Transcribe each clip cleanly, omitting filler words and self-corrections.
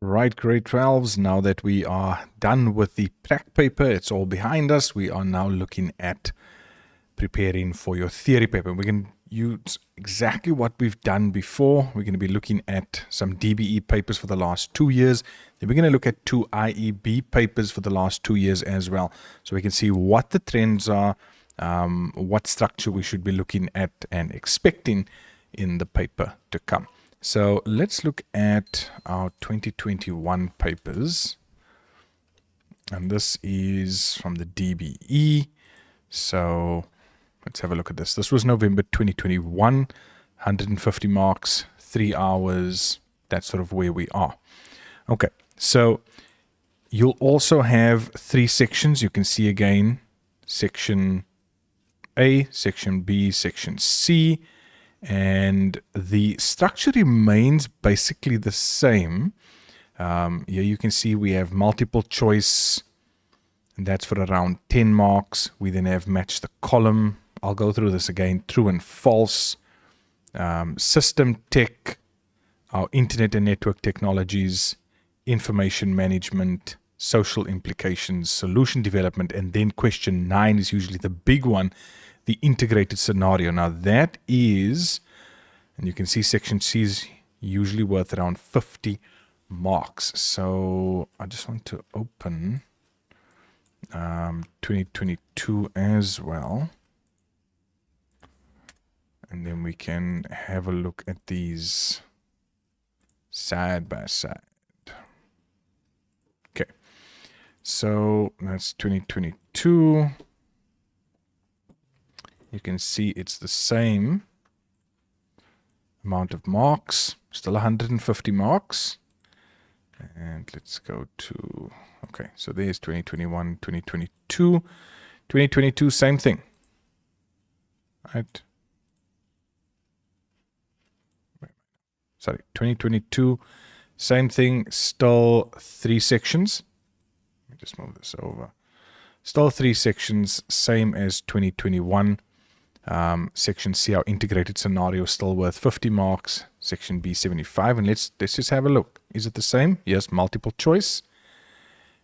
Right, grade 12s, now that we are done with the prac paper, it's all behind us, we are now looking at preparing for your theory paper. We're going to use exactly what we've done before. We're going to be looking at some DBE papers for the last 2 years. Then we're going to look at 2 IEB papers for the last 2 years as well. So we can see what the trends are, what structure we should be looking at and expecting in the paper to come. So let's look at our 2021 papers. And this is from the DBE. So let's have a look at this. This was November 2021, 150 marks, 3 hours. That's sort of where we are. Okay, so you'll also have 3 sections. You can see again, section A, section B, section C. And the structure remains basically the same. Here you can see we have multiple choice, and that's for around 10 marks. We then have match the column. I'll go through this again. True and false. System tech, our internet and network technologies, information management, social implications, solution development, and then question 9 is usually the big one, the integrated scenario. Now that is, and you can see section C is usually worth around 50 marks. So I just want to open 2022 as well. And then we can have a look at these side by side. Okay, so that's 2022. You can see it's the same amount of marks, still 150 marks. And let's go to, okay, so there's 2021, 2022. 2022, same thing. Right? Sorry, 2022, same thing, still 3 sections. Let me just move this over. Still 3 sections, same as 2021. Section C, our integrated scenario, still worth 50 marks. Section B, 75. And let's just have a look. Is it the same? Yes, multiple choice.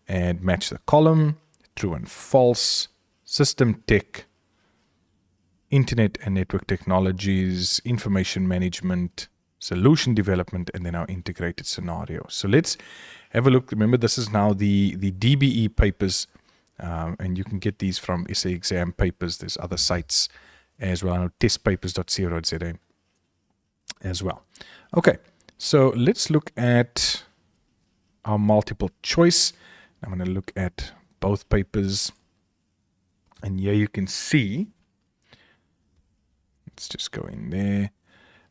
And match the column. True and false. System tech. Internet and network technologies. Information management. Solution development. And then our integrated scenario. So let's have a look. Remember, this is now the DBE papers. And you can get these from SA exam papers. There's other sites as well. I know testpapers.co.za as well. Okay, so let's look at our multiple choice. I'm going to look at both papers. And here you can see, let's just go in there.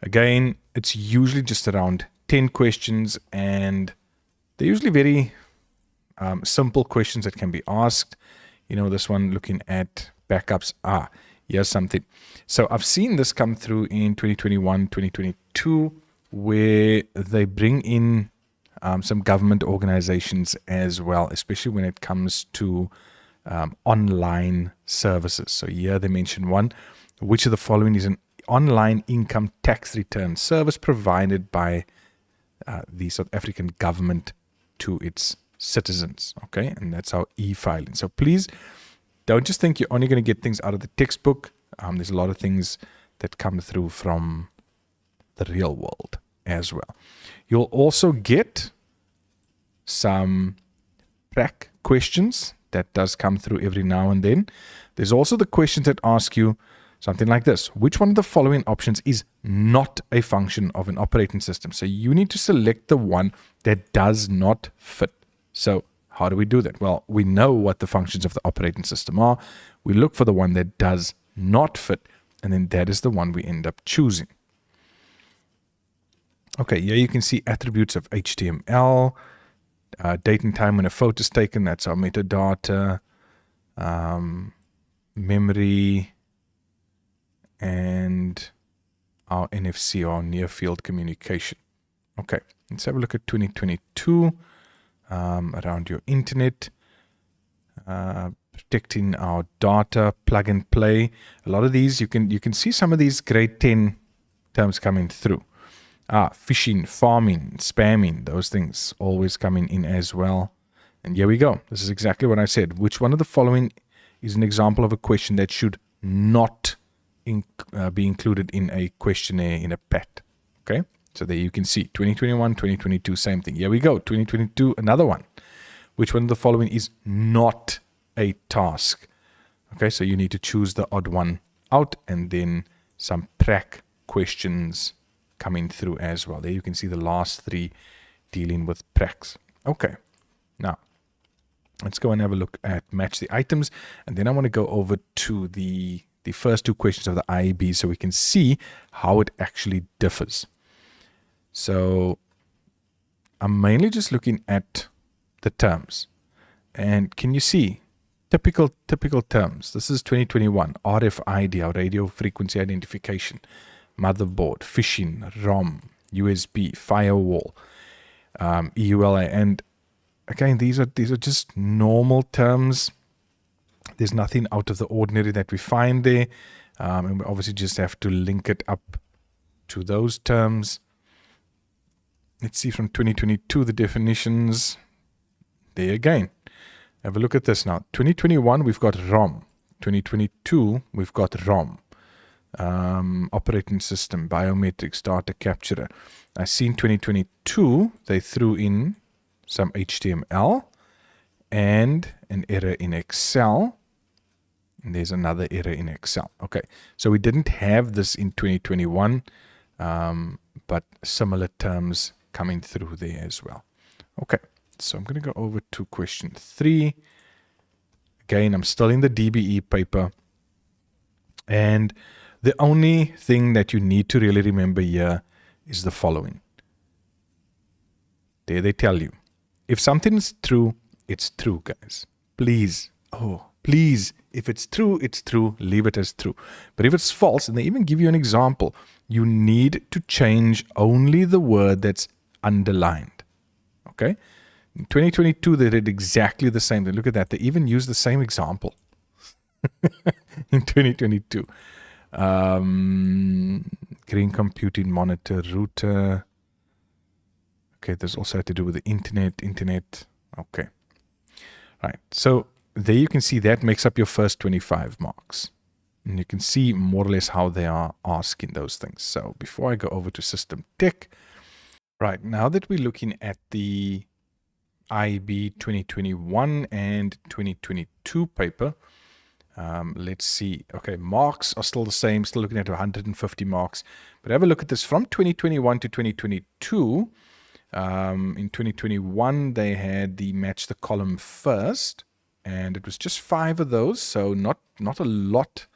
Again, it's usually just around 10 questions, and they're usually very simple questions that can be asked. You know, this one looking at backups. Here's something. So I've seen this come through in 2021, 2022, where they bring in some government organizations as well, especially when it comes to online services. So here they mention one, which of the following is an online income tax return service provided by the South African government to its citizens. Okay, and that's our e-filing. So please don't just think you're only going to get things out of the textbook. There's a lot of things that come through from the real world as well. You'll also get some prac questions that does come through every now and then. There's also the questions that ask you something like this. Which one of the following options is not a function of an operating system? So you need to select the one that does not fit. So how do we do that? Well, we know what the functions of the operating system are. We look for the one that does not fit, and then that is the one we end up choosing. Okay, here you can see attributes of HTML, date and time when a photo is taken, that's our metadata, memory, and our NFC, our near field communication. Okay, let's have a look at 2022. Around your internet, protecting our data, plug and play. A lot of these, you can see some of these grade 10 terms coming through. Phishing, farming, spamming, those things always coming in as well. And here we go. This is exactly what I said. Which one of the following is an example of a question that should not be included in a questionnaire in a PAT? Okay, so there you can see 2021, 2022, same thing. Here we go. 2022, another one. Which one of the following is not a task? Okay, so you need to choose the odd one out, and then some prac questions coming through as well. There you can see the last three dealing with pracs. Okay, now let's go and have a look at match the items, and then I want to go over to the first two questions of the IEB so we can see how it actually differs. So I'm mainly just looking at the terms, and can you see typical terms? This is 2021, RFID, our radio frequency identification, motherboard, phishing, ROM, USB, firewall, EULA, and again, these are just normal terms. There's nothing out of the ordinary that we find there, and we obviously just have to link it up to those terms. Let's see from 2022 the definitions. There again, have a look at this now. 2021 we've got ROM. 2022 we've got ROM. Operating system, biometrics, data capturer. I see in 2022 they threw in some HTML and an error in Excel. And there's another error in Excel. Okay, so we didn't have this in 2021, but similar terms coming through there as well. Okay, so I'm going to go over to question 3. Again, I'm still in the DBE paper, and the only thing that you need to really remember here is the following. There they tell you, if something is true, it's true, guys. Please, please, if it's true, it's true. Leave it as true. But if it's false, and they even give you an example, you need to change only the word that's underlined. Okay? In 2022, they did exactly the same thing. Look at that. They even used the same example in 2022. Green computing monitor, router. Okay, this also had to do with the internet. Okay. Right. So there you can see that makes up your first 25 marks. And you can see more or less how they are asking those things. So before I go over to System Tech, right, now that we're looking at the IB 2021 and 2022 paper, let's see. Okay, marks are still the same, still looking at 150 marks. But have a look at this from 2021 to 2022. In 2021, they had the match the column first, and it was just 5 of those, so not a lot.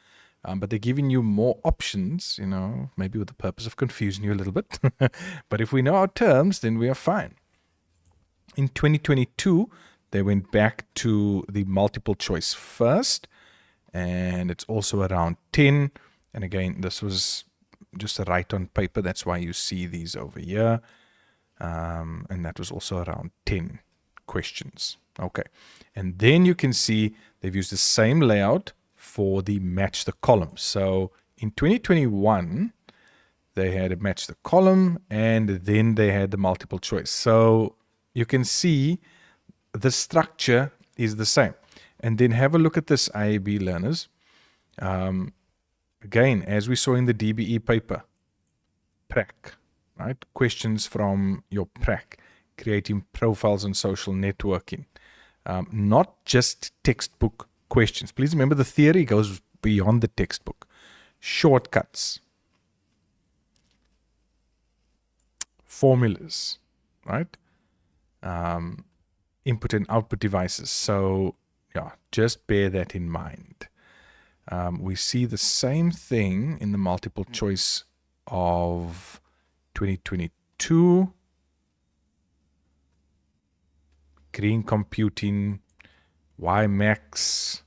But they're giving you more options, you know, maybe with the purpose of confusing you a little bit. But if we know our terms, then we are fine. In 2022, they went back to the multiple choice first, and it's also around 10. And again, this was just a write on paper. That's why you see these over here. And that was also around 10 questions. Okay. And then you can see they've used the same layout for the match the column. So in 2021, they had a match the column, and then they had the multiple choice. So you can see the structure is the same. And then have a look at this, IAB learners. Again, as we saw in the DBE paper, prac, right? Questions from your prac, creating profiles on social networking. Not just textbook questions. Please remember the theory goes beyond the textbook. Shortcuts, formulas, right? Input and output devices. So yeah, just bear that in mind. We see the same thing in the multiple choice of 2022. Green computing, WiMAX,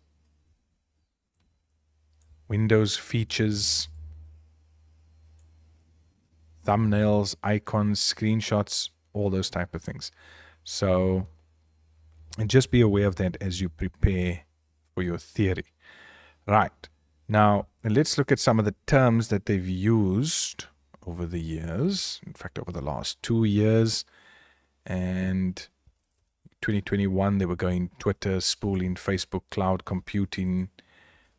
Windows features, thumbnails, icons, screenshots, all those type of things. So, and just be aware of that as you prepare for your theory. Right. Now, let's look at some of the terms that they've used over the years. In fact, over the last 2 years. And 2021, they were going Twitter, spooling, Facebook, cloud computing.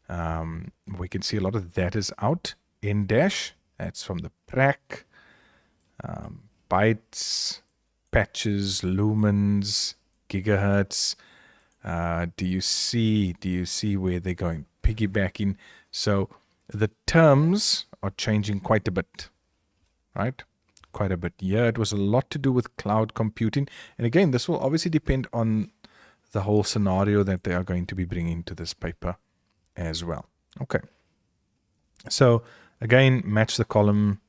We can see a lot of that is out. In dash, that's from the prac. Bytes, patches, lumens, gigahertz. Do you see where they're going? Piggybacking. So the terms are changing quite a bit, right? Quite a bit. Yeah, it was a lot to do with cloud computing. And again, this will obviously depend on the whole scenario that they are going to be bringing to this paper as well. Okay. So again, match the column.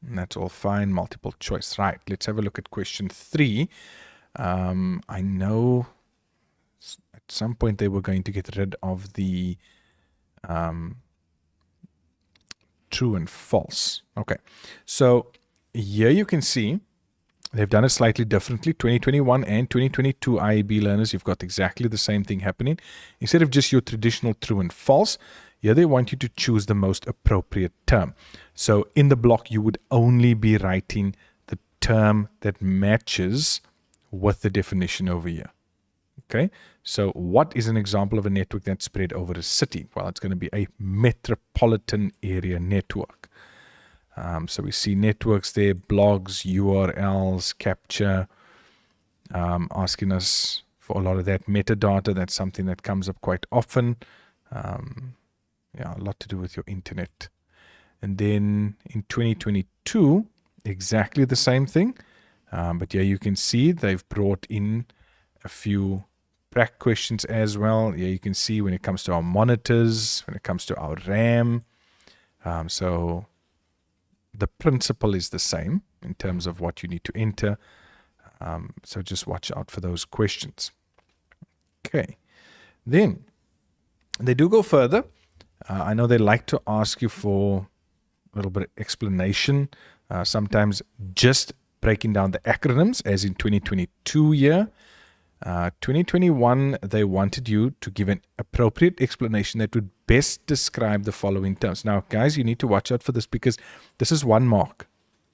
That's all fine. Multiple choice. Right. Let's have a look at question 3. I know at some point they were going to get rid of the true and false. Okay. So here you can see they've done it slightly differently. 2021 and 2022 IAB learners, you've got exactly the same thing happening. Instead of just your traditional true and false, here they want you to choose the most appropriate term. So in the block, you would only be writing the term that matches with the definition over here. Okay, so what is an example of a network that's spread over a city? Well, it's going to be a metropolitan area network. So we see networks there, blogs, URLs, capture, asking us for a lot of that metadata. That's something that comes up quite often. Yeah, a lot to do with your internet. And then in 2022, exactly the same thing. But yeah, you can see they've brought in a few prac questions as well. Yeah, you can see when it comes to our monitors, when it comes to our RAM. So the principle is the same in terms of what you need to enter. So just watch out for those questions. Okay. Then they do go further. I know they like to ask you for a little bit of explanation, sometimes just breaking down the acronyms, as in 2022 year. 2021, they wanted you to give an appropriate explanation that would best describe the following terms. Now, guys, you need to watch out for this because this is 1 mark,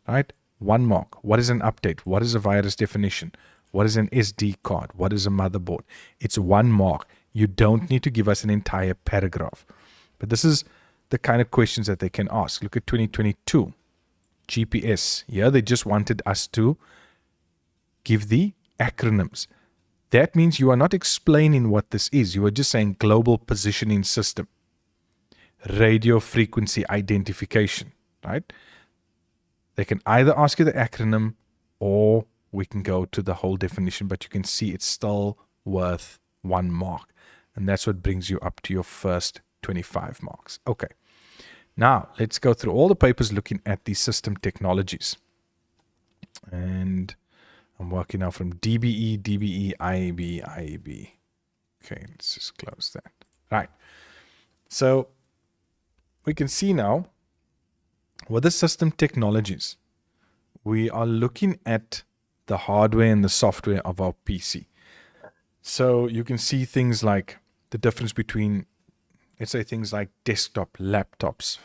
right? 1 mark. What is an update? What is a virus definition? What is an SD card? What is a motherboard? It's 1 mark. You don't need to give us an entire paragraph. But this is the kind of questions that they can ask. Look at 2022, GPS. Yeah, they just wanted us to give the acronyms. That means you are not explaining what this is. You are just saying global positioning system, radio frequency identification, right? They can either ask you the acronym or we can go to the whole definition, but you can see it's still worth 1 mark. And that's what brings you up to your first 25 marks. Okay. Now, let's go through all the papers looking at the system technologies. And I'm working now from DBE, IAB, IAB. Okay, let's just close that. Right. So we can see now with the system technologies, we are looking at the hardware and the software of our PC. So you can see things like the difference between, let's say, things like desktop, laptops,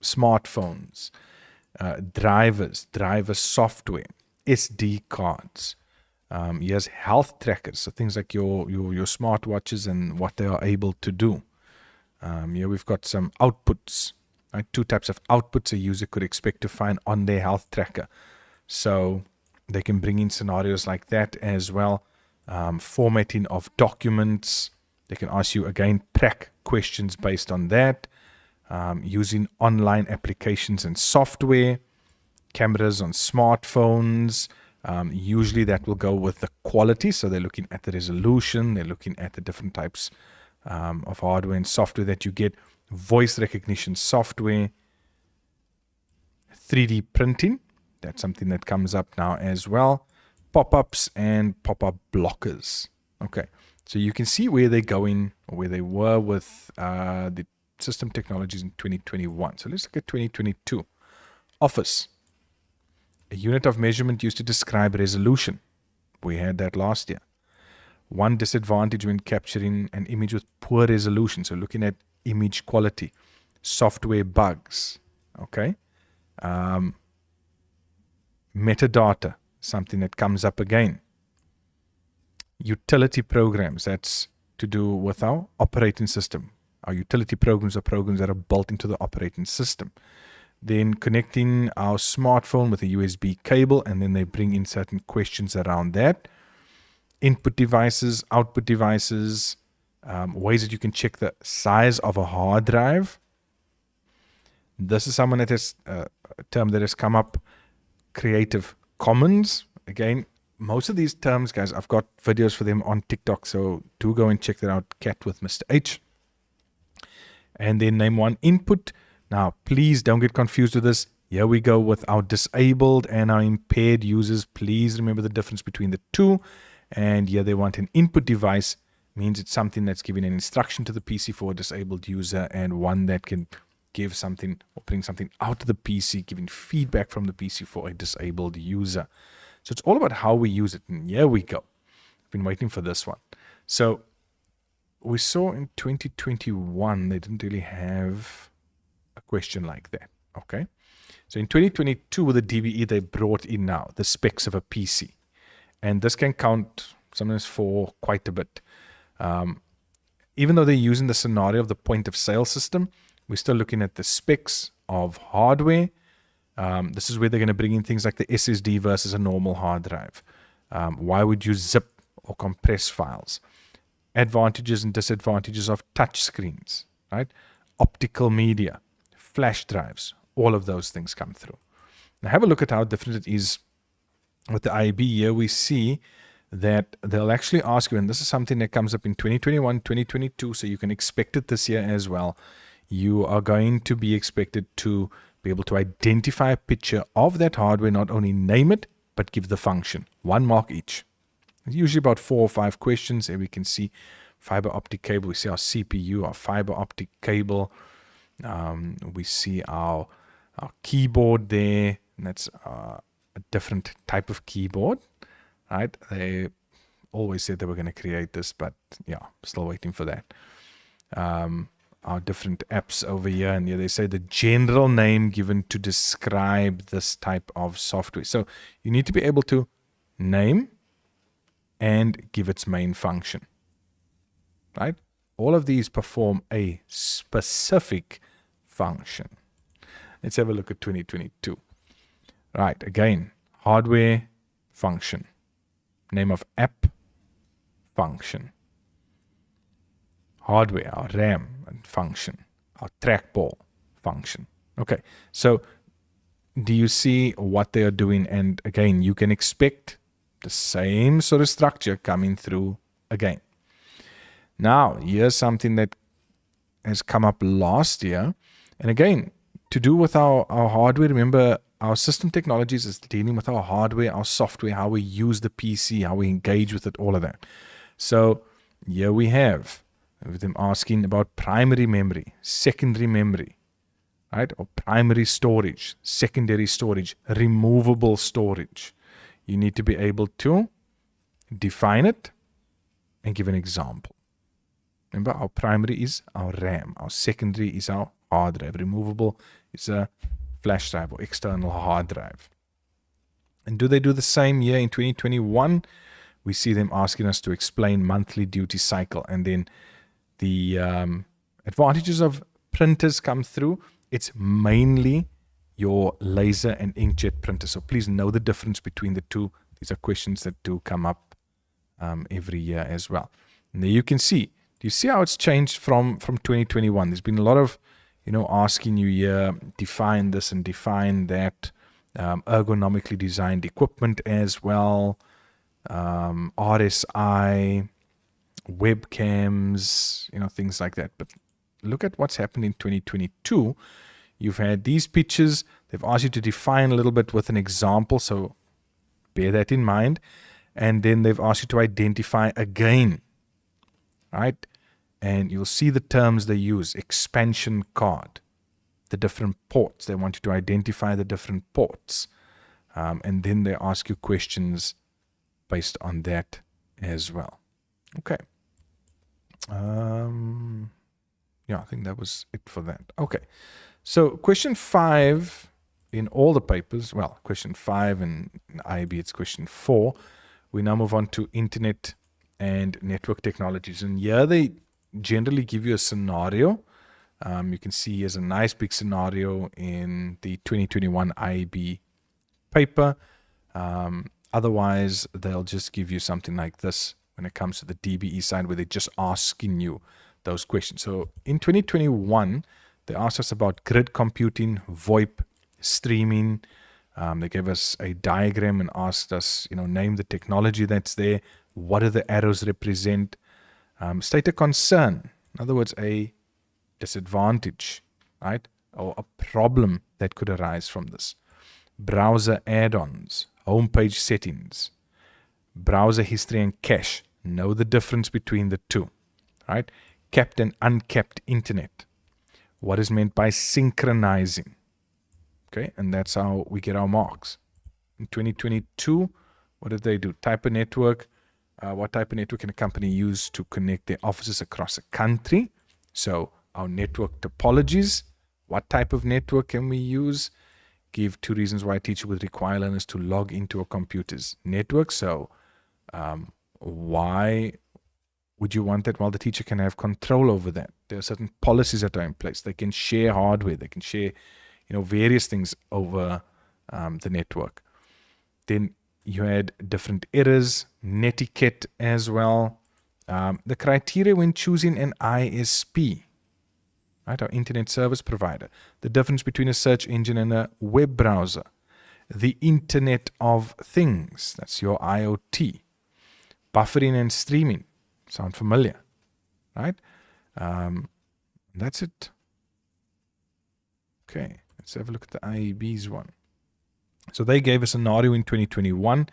smartphones, drivers, driver software, SD cards. Here's health trackers, so things like your smartwatches and what they are able to do. Here we've got some outputs, right? 2 types of outputs a user could expect to find on their health tracker. So they can bring in scenarios like that as well. Formatting of documents. They can ask you, again, prac questions based on that. Using online applications and software. Cameras on smartphones. Usually that will go with the quality. So they're looking at the resolution. They're looking at the different types of hardware and software that you get. Voice recognition software. 3D printing. That's something that comes up now as well. Pop-ups and pop-up blockers. Okay, so you can see where they're going, or where they were with the system technologies in 2021. So let's look at 2022. Office. A unit of measurement used to describe resolution. We had that last year. One disadvantage when capturing an image with poor resolution. So looking at image quality. Software bugs. Okay. Metadata, something that comes up again. Utility programs, that's to do with our operating system. Our utility programs are programs that are built into the operating system. Then connecting our smartphone with a USB cable, and then they bring in certain questions around that. Input devices, output devices, ways that you can check the size of a hard drive. This is someone that has a term that has come up, Creative Commons. Again, most of these terms, guys, I've got videos for them on TikTok, so do go and check that out, Cat with Mr. H. And then name one input. Now, please don't get confused with this. Here we go with our disabled and our impaired users. Please remember the difference between the two. And here they want an input device, means it's something that's giving an instruction to the PC for a disabled user, and one that can give something or bring something out of the PC, giving feedback from the PC for a disabled user. So it's all about how we use it. And here we go. I've been waiting for this one. So we saw in 2021, they didn't really have a question like that. Okay. So in 2022 with the DBE, they brought in now the specs of a PC. And this can count sometimes for quite a bit. Even though they're using the scenario of the point of sale system, we're still looking at the specs of hardware. This is where they're going to bring in things like the SSD versus a normal hard drive. Why would you zip or compress files? Advantages and disadvantages of touch screens, right? Optical media, flash drives, all of those things come through. Now have a look at how different it is with the IB. Here we see that they'll actually ask you, and this is something that comes up in 2021, 2022, so you can expect it this year as well. You are going to be expected to be able to identify a picture of that hardware, not only name it, but give the function. 1 mark each. It's usually about 4 or 5 questions. Here we can see fiber optic cable. We see our CPU, our fiber optic cable. We see our keyboard there, and that's a different type of keyboard, right? They always said they were going to create this, but yeah, still waiting for that. Our different apps over here, and here they say the general name given to describe this type of software. So you need to be able to name and give its main function, right? All of these perform a specific function. Let's have a look at 2022. Right, again, hardware, function. Name of app, function. Hardware, our RAM and function. Our trackball, function. Okay, so do you see what they are doing? And again, you can expect the same sort of structure coming through again. Now, here's something that has come up last year. And again, to do with our hardware, remember, our system technologies is dealing with our hardware, our software, how we use the PC, how we engage with it, all of that. So here we have them asking about primary memory, secondary memory, right? Or primary storage, secondary storage, removable storage. You need to be able to define it and give an example. Remember, our primary is our RAM. Our secondary is our hard drive. Removable is a flash drive or external hard drive. And do they do the same here in 2021? We see them asking us to explain monthly duty cycle. And then the advantages of printers come through. It's mainly your laser and inkjet printer. So please know the difference between the two. These are questions that do come up every year as well. And there you can see. Do you see how it's changed from 2021? There's been a lot of, asking you here, define this and define that, ergonomically designed equipment as well, RSI, webcams, things like that. But look at what's happened in 2022. You've had these pictures. They've asked you to define a little bit with an example, so bear that in mind. And then they've asked you to identify again, right? And you'll see the terms they use, expansion card, the different ports. They want you to identify the different ports. And then they ask you questions based on that as well. Okay. Yeah, I think that was it for that. Okay. So question 5 in all the papers, well, question 5 and in IB it's question 4, we now move on to internet and network technologies. And here they generally give you a scenario. You can see here's a nice big scenario in the 2021 IB paper. Otherwise, they'll just give you something like this when it comes to the DBE side, where they're just asking you those questions. So in 2021, they asked us about grid computing, VoIP, streaming. They gave us a diagram and asked us, name the technology that's there. What do the arrows represent? State a concern. In other words, a disadvantage, right? Or a problem that could arise from this. Browser add-ons, homepage settings, browser history and cache. Know the difference between the two, right? Capped and uncapped internet. What is meant by synchronizing? Okay, and that's how we get our marks. In 2022, what did they do? Type of network. What type of network can a company use to connect their offices across a country? So our network topologies. What type of network can we use? Give 2 reasons why a teacher would require learners to log into a computer's network. So why would you want that? Well, the teacher can have control over that. There are certain policies that are in place. They can share hardware. They can share various things over the network. Then you had different errors, netiquette as well. The criteria when choosing an ISP, right, our internet service provider. The difference between a search engine and a web browser. The Internet of Things, that's your IoT. Buffering and streaming, sound familiar, right? That's it. Okay, let's have a look at the IEB's one. So they gave a scenario in 2021,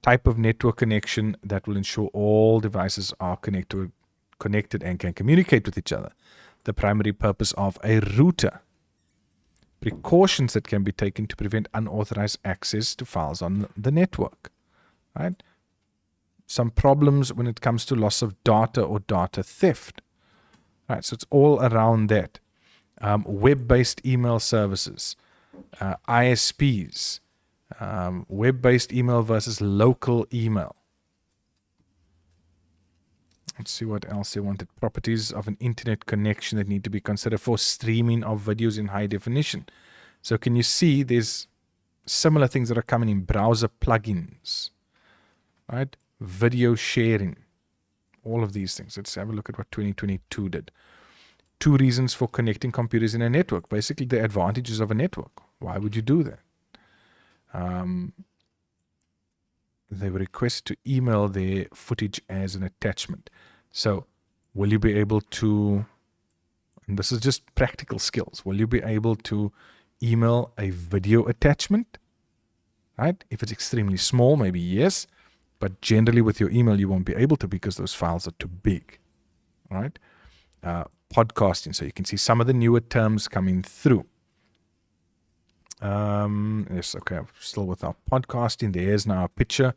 type of network connection that will ensure all devices are connected and can communicate with each other. The primary purpose of a router. Precautions that can be taken to prevent unauthorized access to files on the network, right? Some problems when it comes to loss of data or data theft, right? So it's all around that. Web-based email services, ISPs, web-based email versus local email. Let's see what else they wanted. Properties of an internet connection that need to be considered for streaming of videos in high definition. So can you see there's similar things that are coming in browser plugins, right? Video sharing, all of these things. Let's have a look at what 2022 did. 2 reasons for connecting computers in a network. Basically, the advantages of a network. Why would you do that? They were requested to email their footage as an attachment. So will you be able to, and this is just practical skills, will you be able to email a video attachment? Right? If it's extremely small, maybe yes, but generally with your email you won't be able to because those files are too big. Right? Podcasting, so you can see some of the newer terms coming through. Yes, okay, still with our podcasting. There's now a picture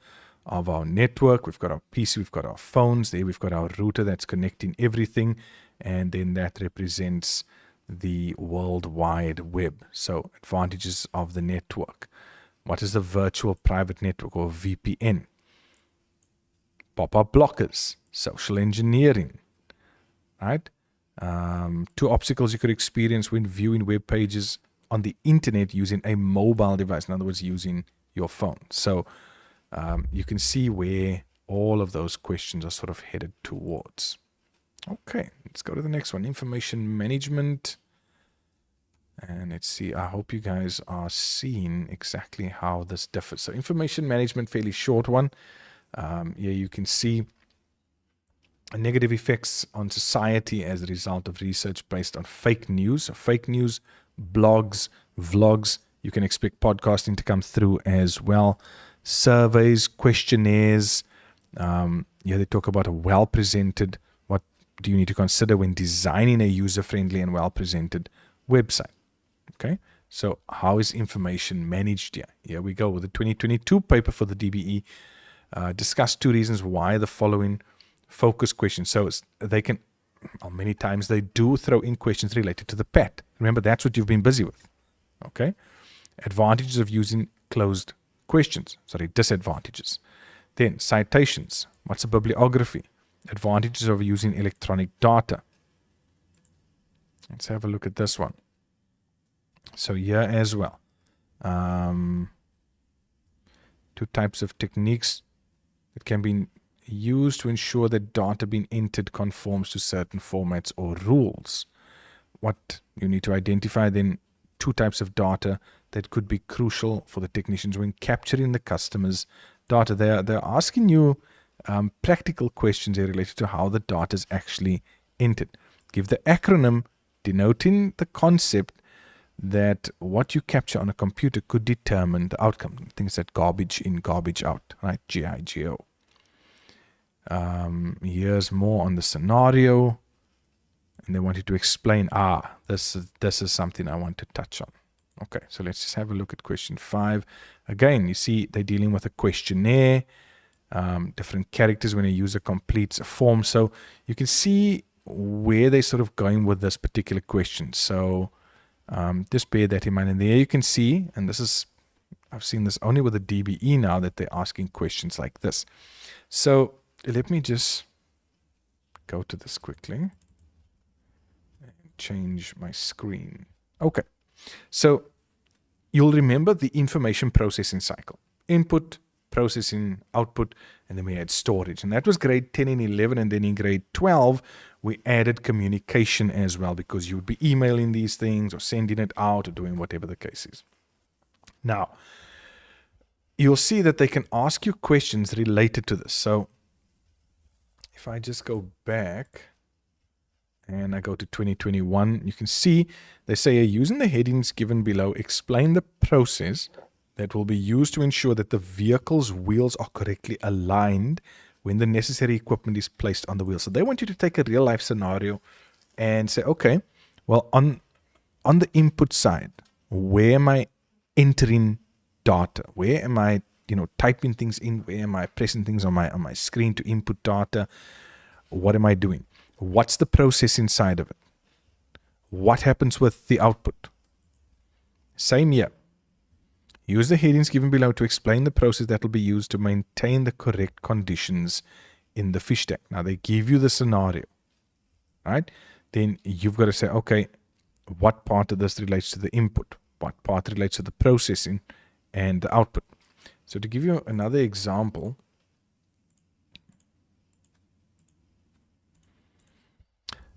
of our network. We've got our PC, we've got our phones. There we've got our router that's connecting everything. And then that represents the World Wide Web. So advantages of the network. What is the virtual private network, or VPN? Pop-up blockers, social engineering, right? 2 obstacles you could experience when viewing web pages on the internet using a mobile device, in other words, using your phone. So you can see where all of those questions are sort of headed towards. Okay, let's go to the next one, information management. And let's see, I hope you guys are seeing exactly how this differs. So information management, fairly short one. Here you can see negative effects on society as a result of research based on fake news. So fake news, blogs, vlogs. You can expect podcasting to come through as well. Surveys, questionnaires. They talk about a well-presented, what do you need to consider when designing a user-friendly and well-presented website. Okay, so how is information managed here? Here we go with the 2022 paper for the DBE. Discuss 2 reasons why the following focus questions. So they can, many times they do throw in questions related to the PAT. Remember, that's what you've been busy with. Okay, Advantages of using closed questions. Sorry, disadvantages. Then citations. What's a bibliography? Advantages of using electronic data. Let's have a look at this one. So here as well. Two types of techniques that can be used to ensure that data being entered conforms to certain formats or rules. What you need to identify then, two types of data that could be crucial for the technicians when capturing the customer's data. They're asking you practical questions here related to how the data is actually entered. Give the acronym denoting the concept that what you capture on a computer could determine the outcome. Things that garbage in, garbage out, right? GIGO. Here's more on the scenario, and they want you to explain, this is something I want to touch on. Okay, so let's just have a look at question 5. Again, you see they're dealing with a questionnaire, different characters when a user completes a form. So you can see where they're sort of going with this particular question. So just bear that in mind. And there you can see, and this is, I've seen this only with the DBE now, that they're asking questions like this. So let me just go to this quickly and change my screen. Okay, so you'll remember the information processing cycle. Input, processing, output, and then we had storage. And that was grade 10 and 11, and then in grade 12, we added communication as well, because you would be emailing these things or sending it out or doing whatever the case is. Now, you'll see that they can ask you questions related to this. So if I just go back and I go to 2021, you can see they say, using the headings given below, explain the process that will be used to ensure that the vehicle's wheels are correctly aligned when the necessary equipment is placed on the wheel. So they want you to take a real life scenario and say, okay, well, on the input side, where am I entering data? Where am I, typing things in? Where am I pressing things on my screen to input data? What am I doing? What's the process inside of it? What happens with the output? Same here. Use the headings given below to explain the process that will be used to maintain the correct conditions in the fish tank. Now, they give you the scenario, right? Then you've got to say, okay, what part of this relates to the input? What part relates to the processing and the output? So to give you another example,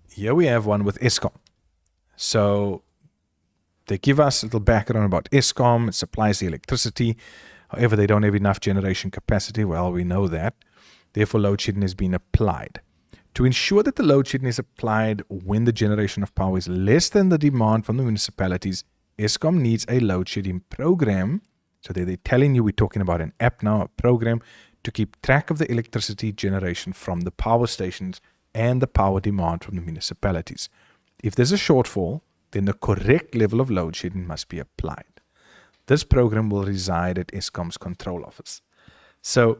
here we have one with Eskom. So they give us a little background about Eskom. It supplies the electricity. However, they don't have enough generation capacity. Well, we know that. Therefore, load shedding has been applied. To ensure that the load shedding is applied when the generation of power is less than the demand from the municipalities, Eskom needs a load shedding program. So they're telling you, we're talking about an app now, a program to keep track of the electricity generation from the power stations and the power demand from the municipalities. If there's a shortfall, then the correct level of load shedding must be applied. This program will reside at Eskom's control office. So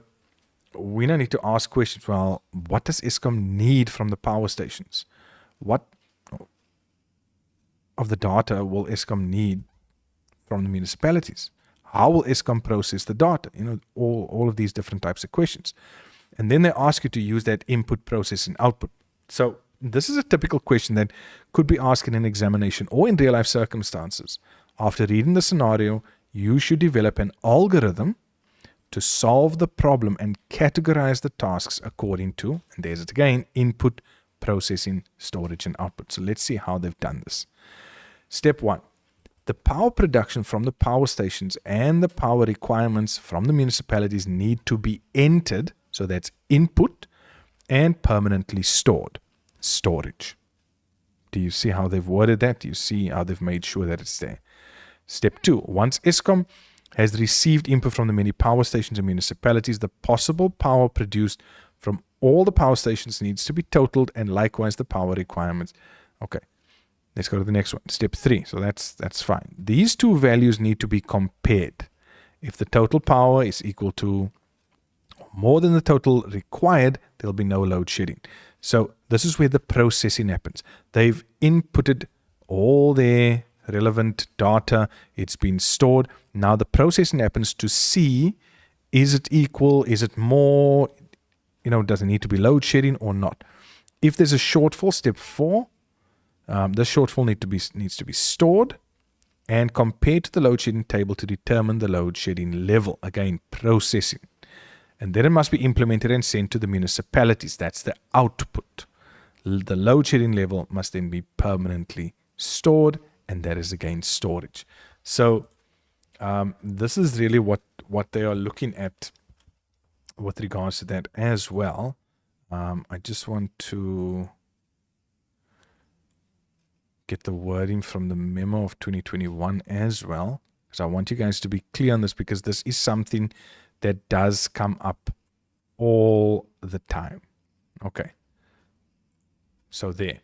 we now need to ask questions. Well, what does Eskom need from the power stations? What of the data will Eskom need from the municipalities? How will Eskom process the data? All of these different types of questions. And then they ask you to use that input, process, and output. So this is a typical question that could be asked in an examination or in real life circumstances. After reading the scenario, you should develop an algorithm to solve the problem and categorize the tasks according to, and there's it again, input, processing, storage, and output. So let's see how they've done this. Step 1. The power production from the power stations and the power requirements from the municipalities need to be entered, so that's input, and permanently stored, storage. Do you see how they've worded that? Do you see how they've made sure that it's there? Step 2. Once Eskom has received input from the many power stations and municipalities, the possible power produced from all the power stations needs to be totaled, and likewise the power requirements. Okay. Let's go to the next one. Step 3. So that's fine. These two values need to be compared. If the total power is equal to more than the total required, there'll be no load shedding. So this is where the processing happens. They've inputted all their relevant data. It's been stored. Now the processing happens to see, is it equal? Is it more? Does it need to be load shedding or not? If there's a shortfall, step 4, this shortfall needs to be stored and compared to the load shedding table to determine the load shedding level. Again, processing. And then it must be implemented and sent to the municipalities. That's the output. The load shedding level must then be permanently stored, and that is again storage. So this is really what they are looking at with regards to that as well. I just want to get the wording from the memo of 2021 as well, because I want you guys to be clear on this, because this is something that does come up all the time. Okay. So there.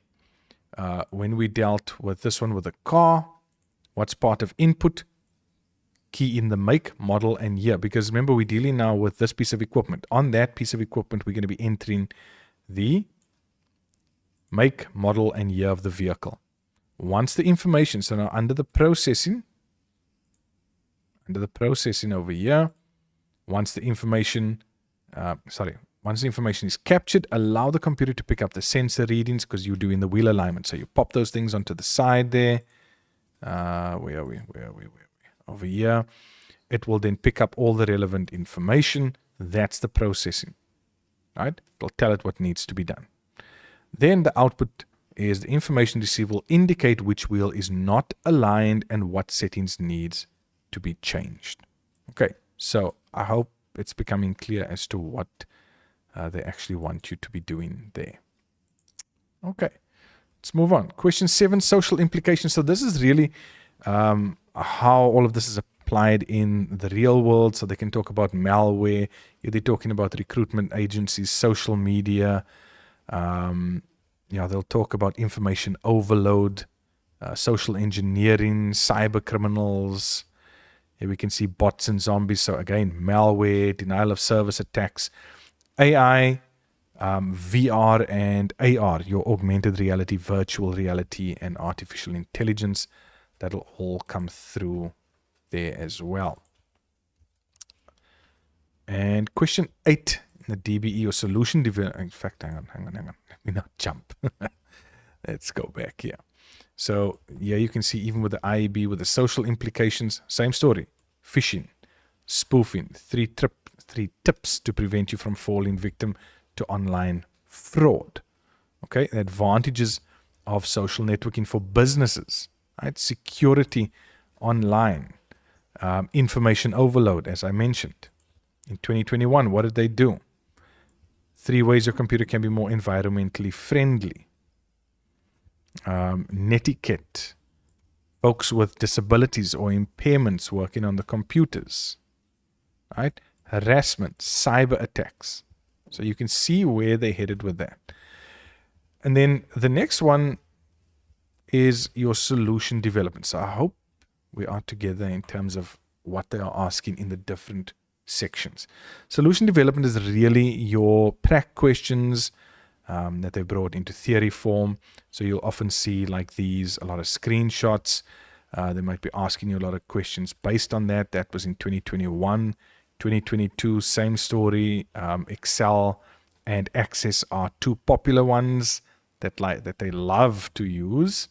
When we dealt with this one with the car, what's part of input? Key in the make, model, and year. Because remember, we're dealing now with this piece of equipment. On that piece of equipment, we're going to be entering the make, model, and year of the vehicle. Once the information, so now under the processing over here, once the information is captured, allow the computer to pick up the sensor readings, because you're doing the wheel alignment. So you pop those things onto the side there. Where are we? Over here. It will then pick up all the relevant information. That's the processing. Right? It'll tell it what needs to be done. Then the output is the information received will indicate which wheel is not aligned and what settings needs to be changed. Okay, so I hope it's becoming clear as to what they actually want you to be doing there. Okay, let's move on. Question 7, social implications. So this is really how all of this is applied in the real world. So they can talk about malware. They're talking about recruitment agencies, social media. They'll talk about information overload, social engineering, cyber criminals. Here we can see bots and zombies. So again, malware, denial of service attacks, AI, VR and AR, your augmented reality, virtual reality, and artificial intelligence. That'll all come through there as well. And question 8 in the DBE or solution development. In fact, hang on. Let me not jump. Let's go back here. So yeah, you can see even with the IEB, with the social implications, same story. Phishing, spoofing, three tips to prevent you from falling victim to online fraud. Okay, the advantages of social networking for businesses, right? Security online, information overload, as I mentioned. In 2021, what did they do? 3 ways your computer can be more environmentally friendly. Netiquette, folks with disabilities or impairments working on the computers, right? Harassment, cyber attacks. So you can see where they headed with that. And then the next one is your solution development. So I hope we are together in terms of what they are asking in the different sections. Solution development is really your prac questions that they brought into theory form. So you'll often see like these, a lot of screenshots. They might be asking you a lot of questions based on that. That was in 2021. 2022, same story. Excel and Access are 2 popular ones that they love to use.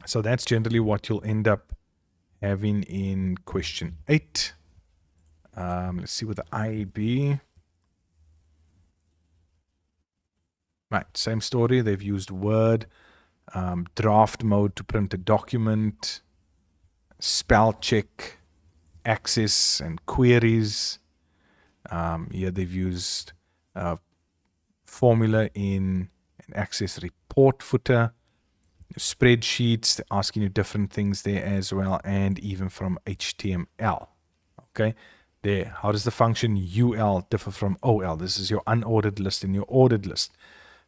So that's generally what you'll end up having in question 8. Let's see with the IEB. Right, same story. They've used Word, draft mode to print a document, spell check, access and queries. Here they've used formula in an access report footer, spreadsheets, they're asking you different things there as well, and even from HTML. Okay, there. How does the function UL differ from OL? This is your unordered list and your ordered list.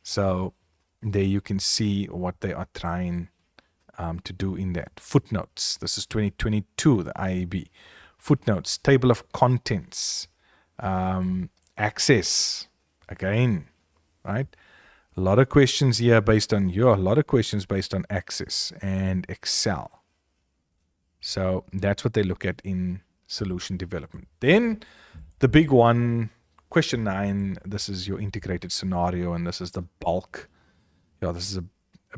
So there you can see what they are trying to do in that. Footnotes. This is 2022, the IEB. Footnotes, table of contents, access, again, right? A lot of questions here based on a lot of questions based on Access and Excel. So that's what they look at in solution development. Then the big one, question 9, this is your integrated scenario, and this is the bulk. Yeah, this is a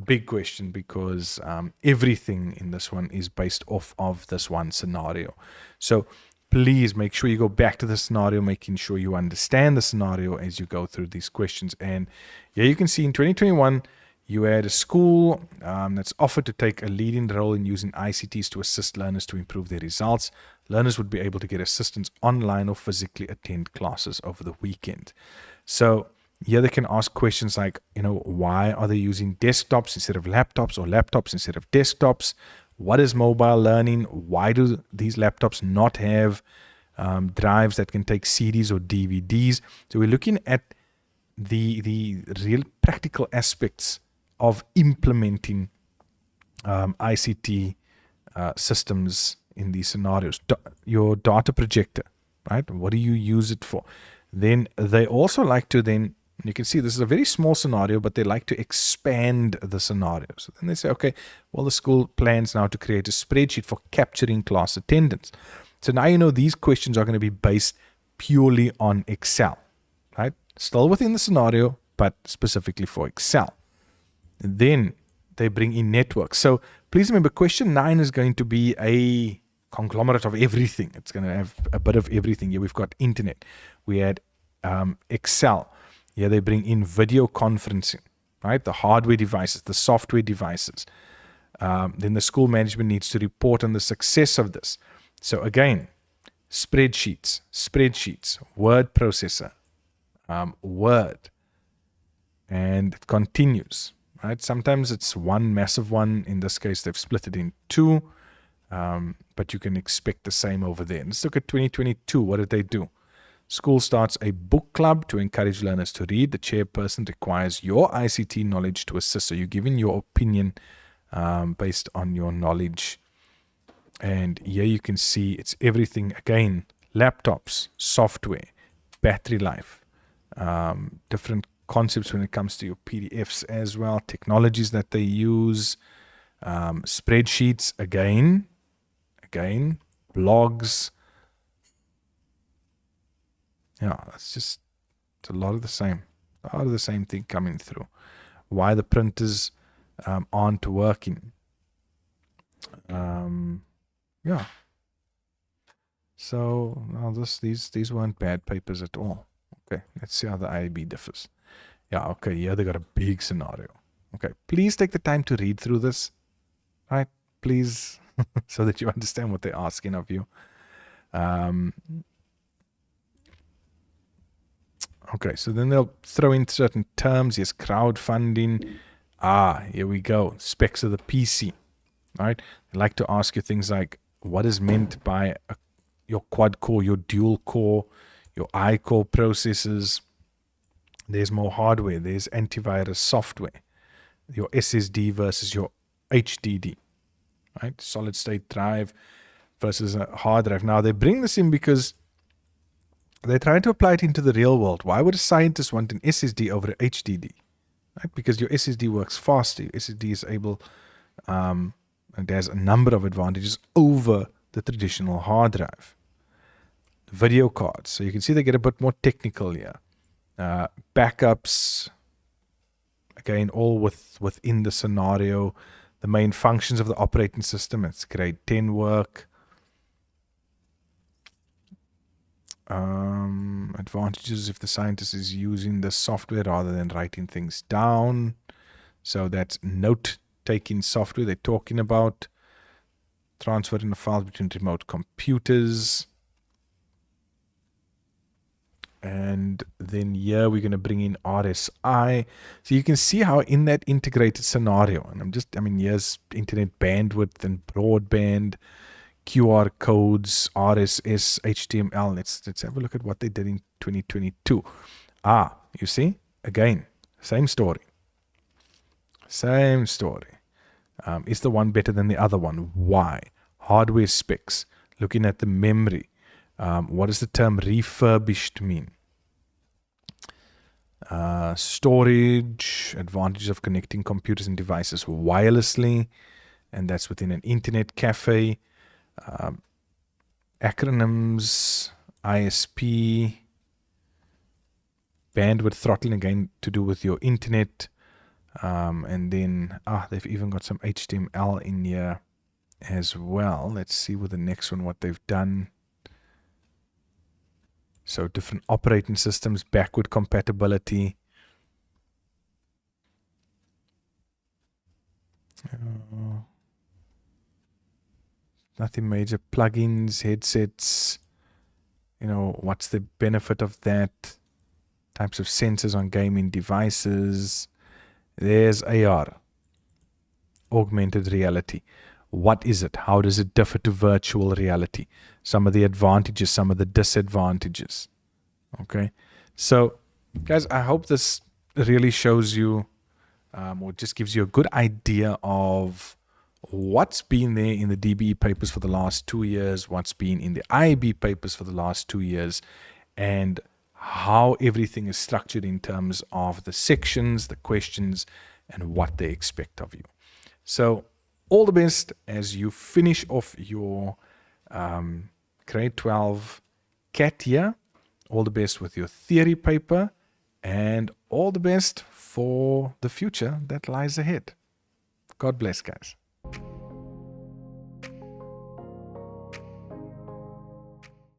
big question because everything in this one is based off of this one scenario. So please make sure you go back to the scenario, making sure you understand the scenario as you go through these questions. And yeah, you can see in 2021, you had a school that's offered to take a leading role in using ICTs to assist learners to improve their results. Learners would be able to get assistance online or physically attend classes over the weekend. So here they can ask questions like, why are they using desktops instead of laptops, or laptops instead of desktops? What is mobile learning? Why do these laptops not have drives that can take CDs or DVDs? So we're looking at the real practical aspects of implementing ICT systems in these scenarios. Your data projector, right? What do you use it for? Then they also like to you can see this is a very small scenario, but they like to expand the scenario. So then they say, okay, well, the school plans now to create a spreadsheet for capturing class attendance. So now these questions are going to be based purely on Excel, right? Still within the scenario, but specifically for Excel. And then they bring in networks. So please remember, question 9 is going to be a conglomerate of everything. It's going to have a bit of everything. Here we've got internet. We had Excel. Here they bring in video conferencing, right? The hardware devices, the software devices. Then the school management needs to report on the success of this. So again, spreadsheets, word processor, Word, and it continues, right? Sometimes it's one massive one. In this case, they've split it in 2, but you can expect the same over there. Let's look at 2022. What did they do? School starts a book club to encourage learners to read. The chairperson requires your ICT knowledge to assist. So you're giving your opinion based on your knowledge. And here you can see it's everything. Again, laptops, software, battery life, different concepts when it comes to your PDFs as well, technologies that they use, spreadsheets, again, blogs. Yeah, it's a lot of the same. A lot of the same thing coming through. Why the printers aren't working. Yeah. So now these weren't bad papers at all. Okay, let's see how the IAB differs. Yeah, okay, yeah, they got a big scenario. Okay, please take the time to read through this, right? Please, so that you understand what they're asking of you. Okay, so then they'll throw in certain terms. Yes, crowdfunding. Here we go. Specs of the PC, right? They like to ask you things like, what is meant by your quad core, your dual core, your I-core processors. There's more hardware. There's antivirus software. Your SSD versus your HDD, right? Solid state drive versus a hard drive. Now, they bring this in because they try to apply it into the real world. Why would a scientist want an SSD over an HDD? Right? Because your SSD works faster. Your SSD is able, and there's a number of advantages over the traditional hard drive. Video cards. So you can see they get a bit more technical here. Backups. Again, all within the scenario. The main functions of the operating system. It's grade 10 work. Advantages if the scientist is using the software rather than writing things down. So that's note-taking software they're talking about. Transferring the files between remote computers. And then here we're going to bring in RSI. So you can see how in that integrated scenario, and here's internet bandwidth and broadband, QR codes, RSS, HTML. Let's have a look at what they did in 2022. You see? Again, same story. Same story. Is the one better than the other one? Why? Hardware specs. Looking at the memory. What does the term refurbished mean? storage, advantages of connecting computers and devices wirelessly, and that's within an internet cafe. Acronyms, ISP, bandwidth throttling, again to do with your internet. And then they've even got some HTML in here as well. Let's see with the next one what they've done. So different operating systems, backward compatibility. Nothing major. Plugins, headsets. What's the benefit of that? Types of sensors on gaming devices. There's AR, augmented reality. What is it? How does it differ to virtual reality? Some of the advantages, some of the disadvantages. Okay, so guys, I hope this really shows you or just gives you a good idea of what's been there in the DBE papers for the last 2 years, what's been in the IB papers for the last 2 years, and how everything is structured in terms of the sections, the questions, and what they expect of you. So all the best as you finish off your grade 12 CAT year. All the best with your theory paper, and all the best for the future that lies ahead. God bless, guys.